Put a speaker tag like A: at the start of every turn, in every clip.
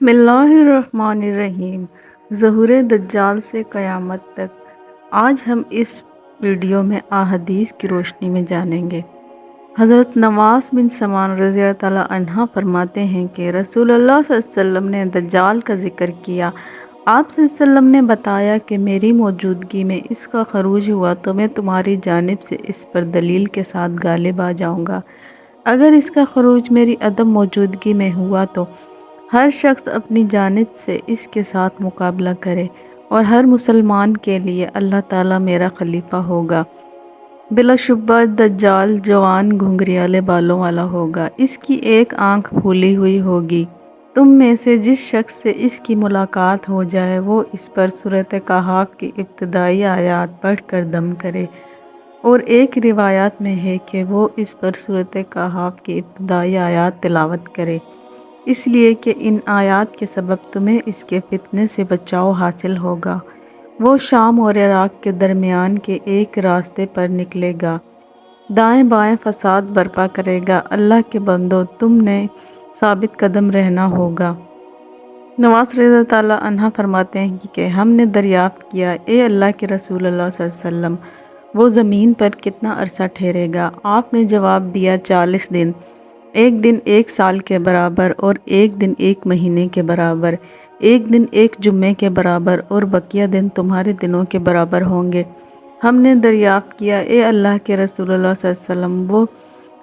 A: بسم اللہ الرحمن الرحیم۔ ظہور دجال سے قیامت تک۔ آج ہم اس ویڈیو میں احادیث کی روشنی میں جانیں گے۔ حضرت نواس بن سمان رضی اللہ تعالیٰ عنہ فرماتے ہیں کہ رسول اللہ صلی اللہ علیہ وسلم نے دجال کا ذکر کیا۔ آپ صلی اللہ علیہ وسلم نے بتایا کہ میری موجودگی میں اس کا خروج ہوا تو میں تمہاری جانب سے اس پر دلیل کے ساتھ غالب آ جاؤں گا۔ اگر اس کا خروج میری عدم موجودگی میں ہوا تو ہر شخص اپنی جانب سے اس کے ساتھ مقابلہ کرے اور ہر مسلمان کے لیے اللہ تعالیٰ میرا خلیفہ ہوگا۔ بلا شبہ دجال جوان گھنگریالے بالوں والا ہوگا، اس کی ایک آنکھ پھولی ہوئی ہوگی۔ تم میں سے جس شخص سے اس کی ملاقات ہو جائے وہ اس پر سورۃ کہف کی ابتدائی آیات پڑھ کر دم کرے، اور ایک روایت میں ہے کہ وہ اس پر سورۃ کہف کی ابتدائی آیات تلاوت کرے، اس لیے کہ ان آیات کے سبب تمہیں اس کے فتنے سے بچاؤ حاصل ہوگا۔ وہ شام اور عراق کے درمیان کے ایک راستے پر نکلے گا، دائیں بائیں فساد برپا کرے گا۔ اللہ کے بندو، تم نے ثابت قدم رہنا ہوگا۔ نواس رضی اللہ تعالیٰ عنہ فرماتے ہیں کہ ہم نے دریافت کیا، اے اللہ کے رسول اللہ صلی اللہ علیہ وسلم، وہ زمین پر کتنا عرصہ ٹھہرے گا؟ آپ نے جواب دیا 40 دن، ایک دن ایک سال کے برابر، اور ایک دن ایک مہینے کے برابر، ایک دن ایک جمعے کے برابر، اور بقیہ دن تمہارے دنوں کے برابر ہوں گے۔ ہم نے دریافت کیا، اے اللہ کے رسول اللہ صلی اللہ علیہ وسلم، وہ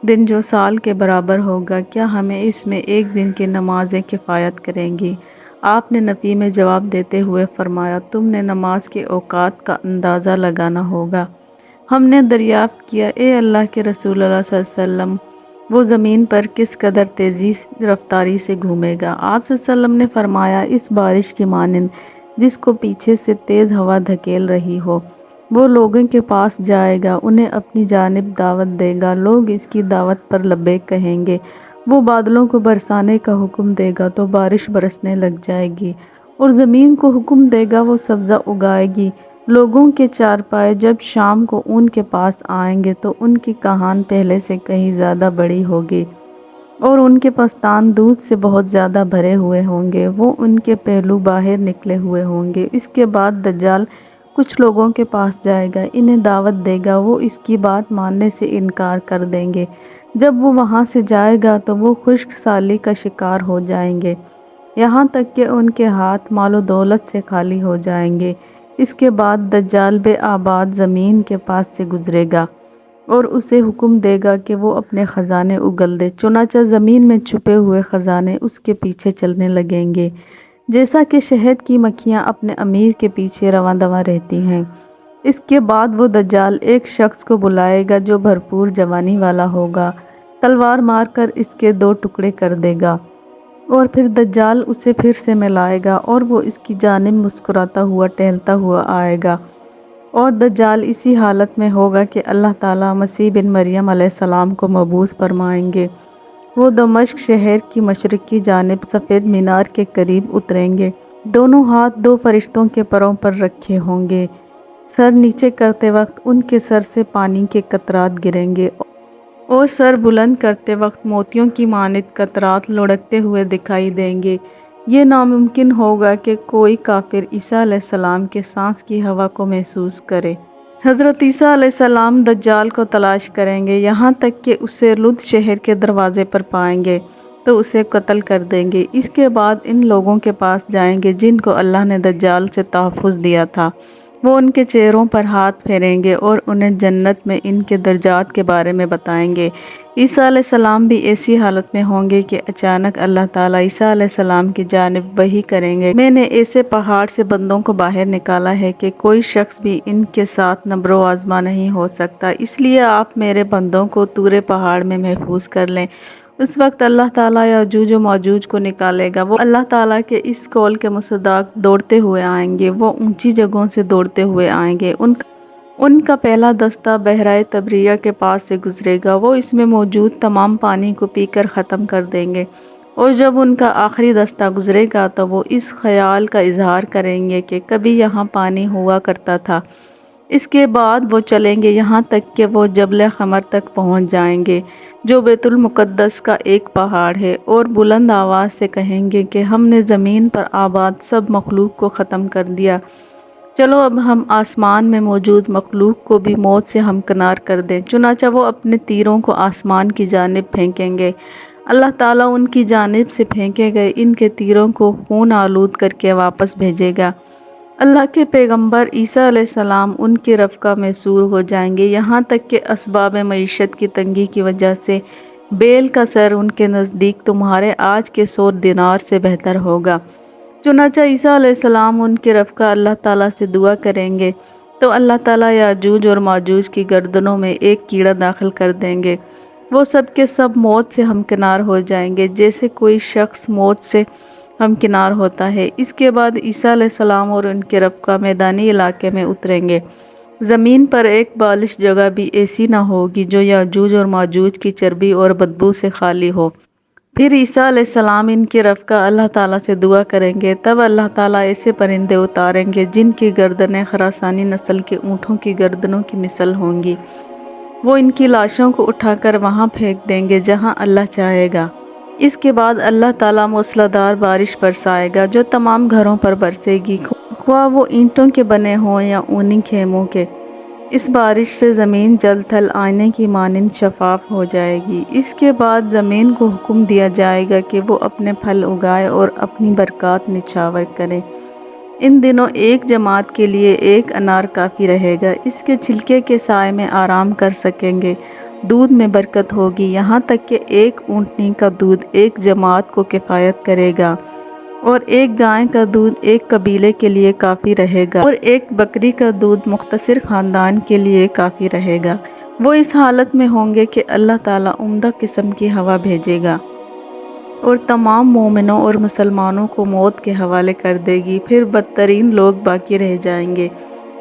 A: دن جو سال کے برابر ہوگا، کیا ہمیں اس میں ایک دن کی نمازیں کفایت کریں گی؟ آپ نے نفی میں جواب دیتے ہوئے فرمایا، تم نے نماز کے اوقات کا اندازہ لگانا ہوگا۔ ہم نے دریافت کیا، اے اللہ کے رسول اللہ صلی اللہ علیہ وسلم، وہ زمین پر کس قدر تیزی رفتاری سے گھومے گا؟ آپ صلی اللہ علیہ وسلم نے فرمایا، اس بارش کی مانند جس کو پیچھے سے تیز ہوا دھکیل رہی ہو۔ وہ لوگوں کے پاس جائے گا، انہیں اپنی جانب دعوت دے گا، لوگ اس کی دعوت پر لبیک کہیں گے۔ وہ بادلوں کو برسانے کا حکم دے گا تو بارش برسنے لگ جائے گی، اور زمین کو حکم دے گا وہ سبزہ اگائے گی۔ لوگوں کے چارپائے جب شام کو ان کے پاس آئیں گے تو ان کی کہان پہلے سے کہیں زیادہ بڑی ہوگی، اور ان کے پستان دودھ سے بہت زیادہ بھرے ہوئے ہوں گے، وہ ان کے پہلو باہر نکلے ہوئے ہوں گے۔ اس کے بعد دجال کچھ لوگوں کے پاس جائے گا، انہیں دعوت دے گا، وہ اس کی بات ماننے سے انکار کر دیں گے۔ جب وہ وہاں سے جائے گا تو وہ خشک سالی کا شکار ہو جائیں گے، یہاں تک کہ ان کے ہاتھ مال و دولت سے خالی ہو جائیں گے۔ اس کے بعد دجال بے آباد زمین کے پاس سے گزرے گا، اور اسے حکم دے گا کہ وہ اپنے خزانے اگل دے، چنانچہ زمین میں چھپے ہوئے خزانے اس کے پیچھے چلنے لگیں گے، جیسا کہ شہد کی مکھیاں اپنے امیر کے پیچھے رواں دواں رہتی ہیں۔ اس کے بعد وہ دجال ایک شخص کو بلائے گا جو بھرپور جوانی والا ہوگا، تلوار مار کر اس کے 2 ٹکڑے کر دے گا، اور پھر دجال اسے پھر سے ملائے گا، اور وہ اس کی جانب مسکراتا ہوا ٹہلتا ہوا آئے گا، اور دجال اسی حالت میں ہوگا کہ اللہ تعالیٰ مسیح بن مریم علیہ السلام کو مبعوث فرمائیں گے۔ وہ دمشق شہر کی مشرقی جانب سفید مینار کے قریب اتریں گے، دونوں ہاتھ 2 فرشتوں کے پروں پر رکھے ہوں گے، سر نیچے کرتے وقت ان کے سر سے پانی کے قطرات گریں گے، اور سر بلند کرتے وقت موتیوں کی مانند قطرات لڑکتے ہوئے دکھائی دیں گے۔ یہ ناممکن ہوگا کہ کوئی کافر عیسیٰ علیہ السلام کے سانس کی ہوا کو محسوس کرے۔ حضرت عیسیٰ علیہ السلام دجال کو تلاش کریں گے، یہاں تک کہ اسے لد شہر کے دروازے پر پائیں گے تو اسے قتل کر دیں گے۔ اس کے بعد ان لوگوں کے پاس جائیں گے جن کو اللہ نے دجال سے تحفظ دیا تھا، وہ ان کے چہروں پر ہاتھ پھیریں گے اور انہیں جنت میں ان کے درجات کے بارے میں بتائیں گے۔ عیسیٰ علیہ السلام بھی ایسی حالت میں ہوں گے کہ اچانک اللہ تعالیٰ عیسیٰ علیہ السلام کی جانب وحی کریں گے، میں نے ایسے پہاڑ سے بندوں کو باہر نکالا ہے کہ کوئی شخص بھی ان کے ساتھ نبرو آزما نہیں ہو سکتا، اس لیے آپ میرے بندوں کو طور پہاڑ میں محفوظ کر لیں۔ اس وقت اللہ تعالیٰ یاجوج و ماجوج کو نکالے گا، وہ اللہ تعالیٰ کے اس قول کے مصداق دوڑتے ہوئے آئیں گے، وہ اونچی جگہوں سے دوڑتے ہوئے آئیں گے۔ ان کا پہلا دستہ بحیرہ طبریہ کے پاس سے گزرے گا، وہ اس میں موجود تمام پانی کو پی کر ختم کر دیں گے، اور جب ان کا آخری دستہ گزرے گا تو وہ اس خیال کا اظہار کریں گے کہ کبھی یہاں پانی ہوا کرتا تھا۔ اس کے بعد وہ چلیں گے یہاں تک کہ وہ جبل قمر تک پہنچ جائیں گے، جو بیت المقدس کا ایک پہاڑ ہے، اور بلند آواز سے کہیں گے کہ ہم نے زمین پر آباد سب مخلوق کو ختم کر دیا، چلو اب ہم آسمان میں موجود مخلوق کو بھی موت سے ہمکنار کر دیں۔ چنانچہ وہ اپنے تیروں کو آسمان کی جانب پھینکیں گے۔ اللہ تعالیٰ ان کی جانب سے پھینکے گئے ان کے تیروں کو خون آلود کر کے واپس بھیجے گا۔ اللہ کے پیغمبر عیسیٰ علیہ السلام ان کے رفقہ میں سور ہو جائیں گے، یہاں تک کہ اسباب معیشت کی تنگی کی وجہ سے بیل کا سر ان کے نزدیک تمہارے آج کے 100 دینار سے بہتر ہوگا۔ چنانچہ عیسیٰ علیہ السلام ان کے رفقہ اللہ تعالیٰ سے دعا کریں گے تو اللہ تعالیٰ یاجوج اور ماجوج کی گردنوں میں ایک کیڑا داخل کر دیں گے، وہ سب کے سب موت سے ہمکنار ہو جائیں گے جیسے کوئی شخص موت سے ہمکنار ہوتا ہے۔ اس کے بعد عیسیٰ علیہ السلام اور ان کے رفقہ میدانی علاقے میں اتریں گے۔ زمین پر ایک بالش جگہ بھی ایسی نہ ہوگی جو یاجوج اور ماجوج کی چربی اور بدبو سے خالی ہو۔ پھر عیسیٰ علیہ السلام ان کے رفقہ اللہ تعالیٰ سے دعا کریں گے، تب اللہ تعالیٰ ایسے پرندے اتاریں گے جن کی گردنیں خراسانی نسل کے اونٹوں کی گردنوں کی مثل ہوں گی، وہ ان کی لاشوں کو اٹھا کر وہاں پھینک دیں گے جہاں اللہ چاہے گا۔ اس کے بعد اللہ تعالیٰ موسلادھار بارش برسائے گا جو تمام گھروں پر برسے گی، خواہ وہ اینٹوں کے بنے ہوں یا اونی خیموں کے۔ اس بارش سے زمین جل تھل آئینے کی مانند شفاف ہو جائے گی۔ اس کے بعد زمین کو حکم دیا جائے گا کہ وہ اپنے پھل اگائے اور اپنی برکات نچھاور کرے۔ ان دنوں ایک جماعت کے لیے ایک انار کافی رہے گا، اس کے چھلکے کے سائے میں آرام کر سکیں گے۔ دودھ میں برکت ہوگی، یہاں تک کہ ایک اونٹنی کا دودھ ایک جماعت کو کفایت کرے گا، اور ایک گائے کا دودھ ایک قبیلے کے لیے کافی رہے گا، اور ایک بکری کا دودھ مختصر خاندان کے لیے کافی رہے گا۔ وہ اس حالت میں ہوں گے کہ اللہ تعالیٰ عمدہ قسم کی ہوا بھیجے گا اور تمام مومنوں اور مسلمانوں کو موت کے حوالے کر دے گی۔ پھر بدترین لوگ باقی رہ جائیں گے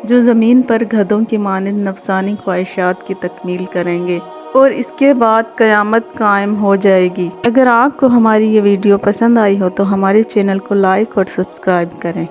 A: جو زمین پر گدھوں کی مانند نفسانی خواہشات کی تکمیل کریں گے، اور اس کے بعد قیامت قائم ہو جائے گی۔ اگر آپ کو ہماری یہ ویڈیو پسند آئی ہو تو ہمارے چینل کو لائک اور سبسکرائب کریں۔